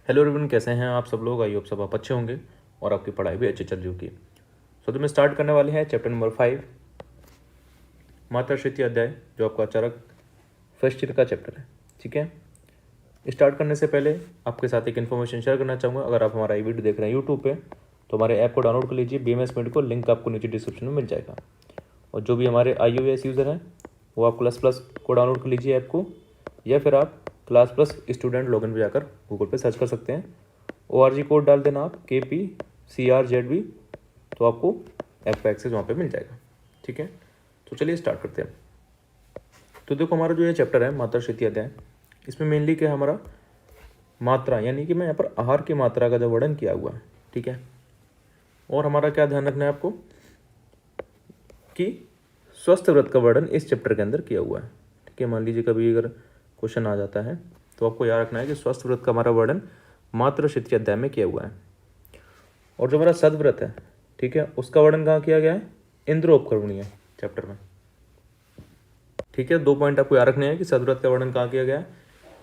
Hello everyone, कैसे हैं आप सब लोग। आई होप सब आप अच्छे होंगे और आपकी पढ़ाई भी अच्छी चल रही होगी। तो मैं स्टार्ट करने वाले हैं चैप्टर नंबर 5, मात्रा तृतीय अध्याय, जो आपका चरक फर्स्ट ईयर का चैप्टर है। ठीक है, स्टार्ट करने से पहले आपके साथ एक इन्फॉर्मेशन शेयर करना चाहूँगा। अगर आप हमारा ये वीडियो देख रहे हैं यूट्यूब पे, तो हमारे ऐप को डाउनलोड कर लीजिए, BMS Meet को। लिंक आपको नीचे डिस्क्रिप्शन में मिल जाएगा। और जो भी हमारे iOS यूज़र हैं वो आप क्लास प्लस को डाउनलोड कर लीजिए ऐप को, या फिर आप क्लास प्लस स्टूडेंट लॉगिन पे जाकर गूगल पे सर्च कर सकते हैं। ORG कोड डाल देना आप KPCRZB, तो आपको ऐप का एक्सेस वहाँ पे मिल जाएगा। ठीक है, तो चलिए स्टार्ट करते हैं। तो देखो, हमारा जो ये चैप्टर है मात्रा तृतीय अध्याय, इसमें मेनली क्या हमारा मात्रा, यानी कि मैं यहाँ पर आहार की मात्रा का जो वर्णन किया हुआ है। ठीक है, और हमारा क्या ध्यान रखना है आपको कि स्वस्थ व्रत का वर्णन इस चैप्टर के अंदर किया हुआ है। ठीक है, मान लीजिए कभी अगर क्वेश्चन आ जाता है तो आपको याद रखना है कि स्वस्थ व्रत का हमारा वर्णन मात्र तृतीय अध्याय में किया हुआ है। और जो हमारा सदव्रत है, ठीक है, उसका वर्णन कहाँ किया गया है? इंद्रोपकरणीय चैप्टर में। ठीक है, 2 पॉइंट आपको याद रखने हैं कि सदव्रत का वर्णन कहाँ किया गया है?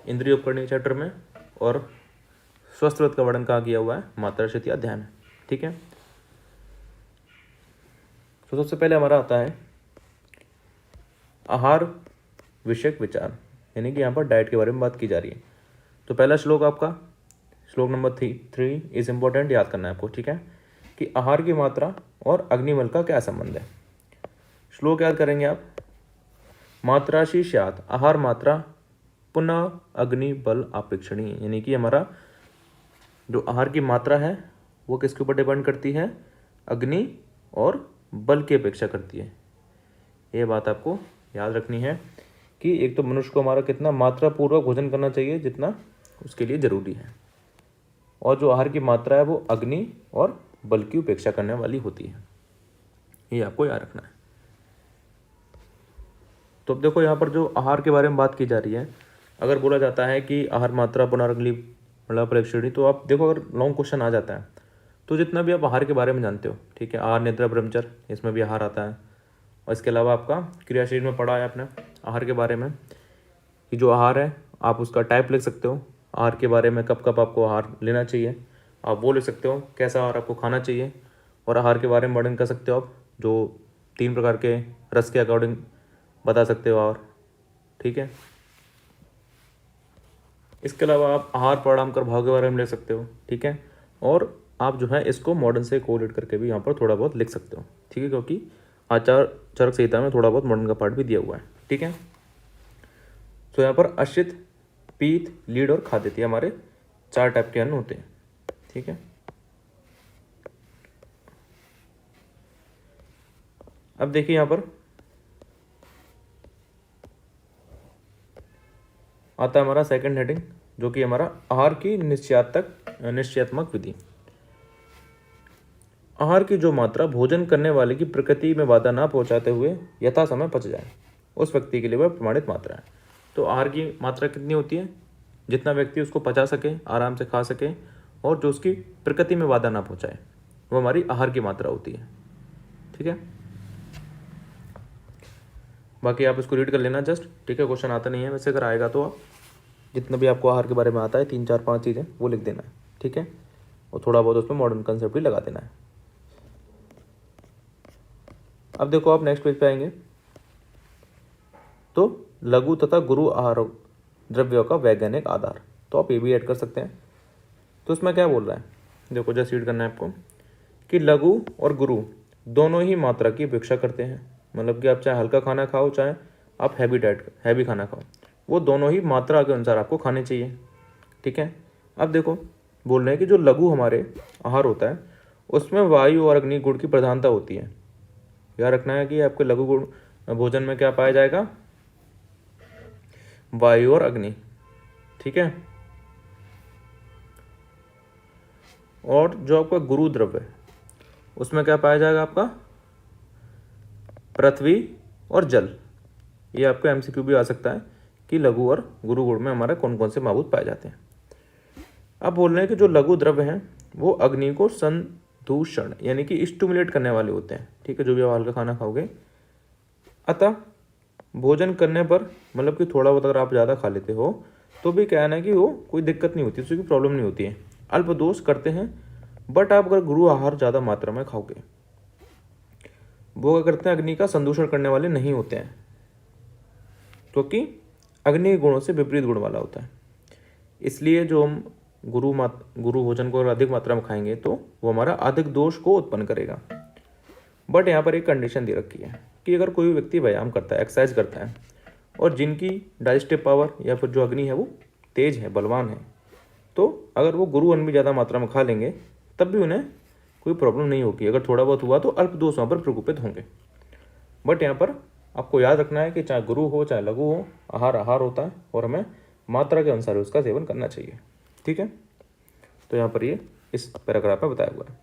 इंद्रिय उपकरणीय चैप्टर में। और स्वस्थ व्रत का वर्णन कहाँ किया हुआ है? मात्रा तृतीय अध्याय में। ठीक है, तो सबसे पहले हमारा आता है आहार विषयक विचार, यानी कि यहाँ पर डाइट के बारे में बात की जा रही है। तो पहला श्लोक आपका, श्लोक नंबर 3 इज इम्पोर्टेंट, याद करना है आपको। ठीक है, कि आहार की मात्रा और अग्निबल का क्या संबंध है। श्लोक याद करेंगे आप, मात्राशी स्यात् आहार मात्रा पुनः अग्नि बल अपेक्षणीय, यानी कि हमारा जो आहार की मात्रा है वो किसके ऊपर डिपेंड करती है? अग्नि और बल की अपेक्षा करती है। ये बात आपको याद रखनी है कि एक तो मनुष्य को हमारा कितना मात्रापूर्वक भोजन करना चाहिए जितना उसके लिए ज़रूरी है, और जो आहार की मात्रा है वो अग्नि और बल की उपेक्षा करने वाली होती है। ये आपको याद रखना है। तो अब देखो, यहाँ पर जो आहार के बारे में बात की जा रही है, अगर बोला जाता है कि आहार मात्रा पुनर्अग्नि मतलब परीक्षणी, तो आप देखो अगर लॉन्ग क्वेश्चन आ जाता है तो जितना भी आप आहार के बारे में जानते हो, ठीक है, आहार निद्रा ब्रह्मचर्य, इसमें भी आहार आता है। और इसके अलावा आपका क्रियाशील में पढ़ा है आपने आहार के बारे में कि जो आहार है आप उसका टाइप लिख सकते हो, आहार के बारे में कब कब आपको आहार लेना चाहिए आप वो लिख सकते हो, कैसा आहार आपको खाना चाहिए, और आहार के बारे में वर्णन कर सकते हो आप, जो 3 प्रकार के रस के अकॉर्डिंग बता सकते हो आहार। ठीक है, इसके अलावा आप आहार परिणाम भाव के बारे में लिख सकते हो। ठीक है, और आप जो है इसको मॉडर्न से कोरिलेट करके भी यहाँ पर थोड़ा बहुत लिख सकते हो। ठीक है, क्योंकि आचार चरक संहिता में थोड़ा बहुत मॉडर्न का पार्ट भी दिया हुआ है। ठीक है, तो यहाँ पर अश्रित, पीत, लीड और खाद्य हमारे 4 टाइप के अन्न होते हैं। ठीक है, अब देखिए यहाँ पर आता है हमारा सेकंड हेडिंग, जो कि हमारा आहार की निश्चयात्मक विधि। आहार की जो मात्रा भोजन करने वाले की प्रकृति में बाधा ना पहुंचाते हुए यथा समय पच जाए, उस व्यक्ति के लिए वह प्रमाणित मात्रा है। तो आहार की मात्रा कितनी होती है? जितना व्यक्ति उसको पचा सके, आराम से खा सके, और जो उसकी प्रकृति में बाधा ना पहुंचाए, वो हमारी आहार की मात्रा होती है। ठीक है, बाकी आप इसको रीड कर लेना जस्ट। ठीक है, क्वेश्चन आता नहीं है वैसे, अगर आएगा तो आप जितना भी आपको आहार के बारे में आता है 3 4 5 चीज़ें वो लिख देना है। ठीक है, और थोड़ा बहुत उसमें मॉडर्न कंसेप्ट भी लगा देना है। अब देखो, आप नेक्स्ट पेज पे आएंगे तो लघु तथा गुरु आहार द्रव्यों का वैज्ञानिक आधार, तो आप ये भी ऐड कर सकते हैं। तो इसमें क्या बोल रहा है, देखो जस्ट रीड करना है आपको कि लघु और गुरु दोनों ही मात्रा की अपेक्षा करते हैं। मतलब कि आप चाहे हल्का खाना खाओ, चाहे आप हैवी खाना खाओ, वो दोनों ही मात्रा के अनुसार आपको खाने चाहिए। ठीक है, अब देखो बोल रहे हैं कि जो लघु हमारे आहार होता है उसमें वायु और अग्नि गुण की प्रधानता होती है। याद रखना है कि आपके लघु गुण भोजन में क्या पाया जाएगा? वायु और अग्नि। ठीक है, और जो आपका गुरु द्रव्य है उसमें क्या पाया जाएगा? आपका पृथ्वी और जल। ये आपका MCQ भी आ सकता है कि लघु और गुरु गुण में हमारे कौन कौन से महाभूत पाए जाते हैं। अब बोल रहे हैं कि जो लघु द्रव्य हैं वो अग्नि को संदूषण यानी कि स्टिमुलेट करने वाले होते हैं। ठीक है, जो भी आप हल्का खाना खाओगे, अतः भोजन करने पर मतलब कि थोड़ा बहुत अगर आप ज़्यादा खा लेते हो तो भी क्या है ना कि वो कोई दिक्कत नहीं होती, उसकी प्रॉब्लम नहीं होती है। अल्प दोष करते हैं, बट आप अगर गुरु आहार ज़्यादा मात्रा में खाओगे, वो क्या करते हैं, अग्नि का संदूषण करने वाले नहीं होते हैं, क्योंकि अग्नि गुणों से विपरीत गुण वाला होता है। इसलिए जो हम गुरु भोजन को अगर अधिक मात्रा में खाएंगे तो वो हमारा अधिक दोष को उत्पन्न करेगा। बट यहाँ पर एक कंडीशन दे रखी है कि अगर कोई व्यक्ति व्यायाम करता है, एक्सरसाइज करता है, और जिनकी डाइजेस्टिव पावर या फिर जो अग्नि है वो तेज है, बलवान है, तो अगर वो गुरु अन्न भी ज़्यादा मात्रा में खा लेंगे तब भी उन्हें कोई प्रॉब्लम नहीं होगी। अगर थोड़ा बहुत हुआ तो अल्प दोषों पर प्रकोपित होंगे। बट यहाँ पर आपको याद रखना है कि चाहे गुरु हो चाहे लघु हो, आहार आहार होता है और हमें मात्रा के अनुसार उसका सेवन करना चाहिए। ठीक है, तो यहाँ पर ये इस पैराग्राफ में बताया हुआ है।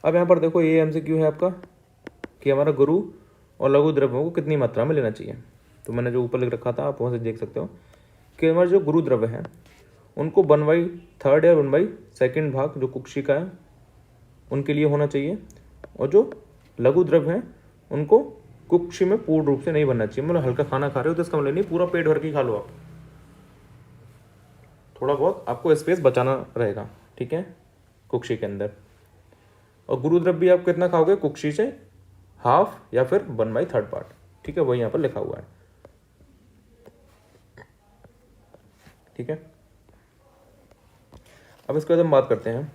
अब यहाँ पर देखो, ये MCQ है आपका कि हमारा गुरु और लघु द्रव्यों को कितनी मात्रा में लेना चाहिए। तो मैंने जो ऊपर लिख रखा था आप वहाँ से देख सकते हो कि हमारे जो गुरु द्रव्य हैं उनको 1/3 या 1/2 भाग जो कुक्षिका है उनके लिए होना चाहिए, और जो लघु द्रव्य हैं उनको कुक्षी में पूर्ण रूप से नहीं बनना चाहिए। मतलब हल्का खाना खा रहे हो तो इसका मतलब नहीं पूरा पेट भर के खा लो आप, थोड़ा बहुत आपको स्पेस बचाना रहेगा। ठीक है, कुक्षी के अंदर। और गुरु द्रव्य भी आप कितना खाओगे, कुक्षी से हाफ या फिर 1/3 पार्ट। ठीक है, वही यहाँ पर लिखा हुआ है। ठीक है, अब इसके बाद हम बात करते हैं,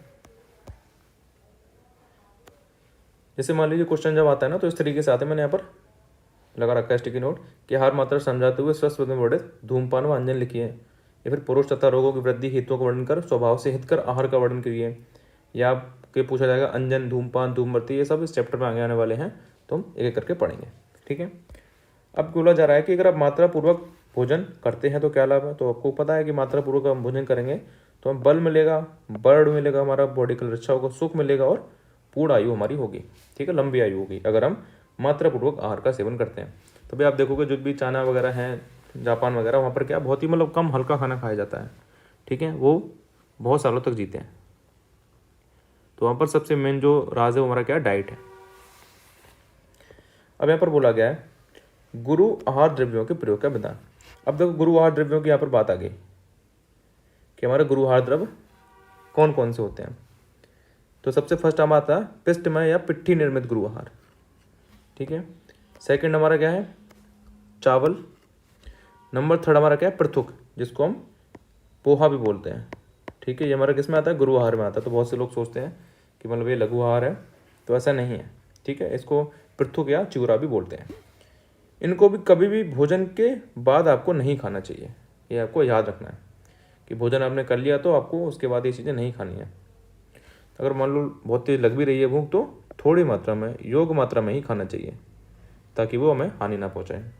जैसे मान लीजिए क्वेश्चन जब आता है ना तो इस तरीके से आता है। मैंने यहाँ पर लगा रखा है स्टिकी नोट कि आहार मात्रा समझाते हुए स्वस्थ में वर्णित धूमपान व अंजन लिखिए, या फिर पुरुष तथा रोगों की वृद्धि हेतुओं का वर्णन कर स्वभाव से हितकर आहार का वर्णन करिए। या आपके पूछा जाएगा अंजन, धूमपान, धूमवर्ती, ये सब इस चैप्टर में आगे आने वाले हैं, तो हम एक एक करके पढ़ेंगे। ठीक है, अब बोला जा रहा है कि अगर आप मात्रा पूर्वक भोजन करते हैं तो क्या लाभ है। तो आपको पता है कि मात्रा पूर्वक हम भोजन करेंगे तो हमें बल मिलेगा, बर्ड मिलेगा, हमारा बॉडी कलर अच्छा होगा, सुख मिलेगा और पूर्ण आयु हमारी होगी। ठीक है, लंबी आयु होगी अगर हम मात्रा पूर्वक आहार का सेवन करते हैं। तो भाई आप देखोगे जो भी चाइना वगैरह है, जापान वगैरह, वहाँ पर क्या बहुत ही मतलब कम हल्का खाना खाया जाता है। ठीक है, वो बहुत सालों तक जीते हैं। तो वहाँ पर सबसे मेन जो राज है वो हमारा क्या है, डाइट है। अब यहाँ पर बोला गया है गुरु आहार द्रव्यों के प्रयोग का विधान। अब देखो गुरु आहार द्रव्यों की यहाँ पर बात आ गई कि हमारे गुरु आहार द्रव्य कौन कौन से होते हैं। तो सबसे फर्स्ट हमारा आता है पिष्टमय या पिट्ठी निर्मित गुरु आहार। ठीक है, सेकंड हमारा क्या है, चावल। नंबर 3 हमारा क्या है, पृथुक, जिसको हम पोहा भी बोलते हैं। ठीक है, ये हमारा किस में आता है, गुरु आहार में आता है। तो बहुत से लोग सोचते हैं कि मतलब ये लघु आहार है, तो ऐसा नहीं है। ठीक है, इसको पृथुक या चिवरा भी बोलते हैं। इनको भी कभी भी भोजन के बाद आपको नहीं खाना चाहिए, ये आपको याद रखना है कि भोजन आपने कर लिया तो आपको उसके बाद ये चीज़ें नहीं खानी है। अगर मान लो बहुत तेज लग भी रही है भूख तो थोड़ी मात्रा में, योग मात्रा में ही खाना चाहिए, ताकि वो हमें हानि ना पहुंचाए।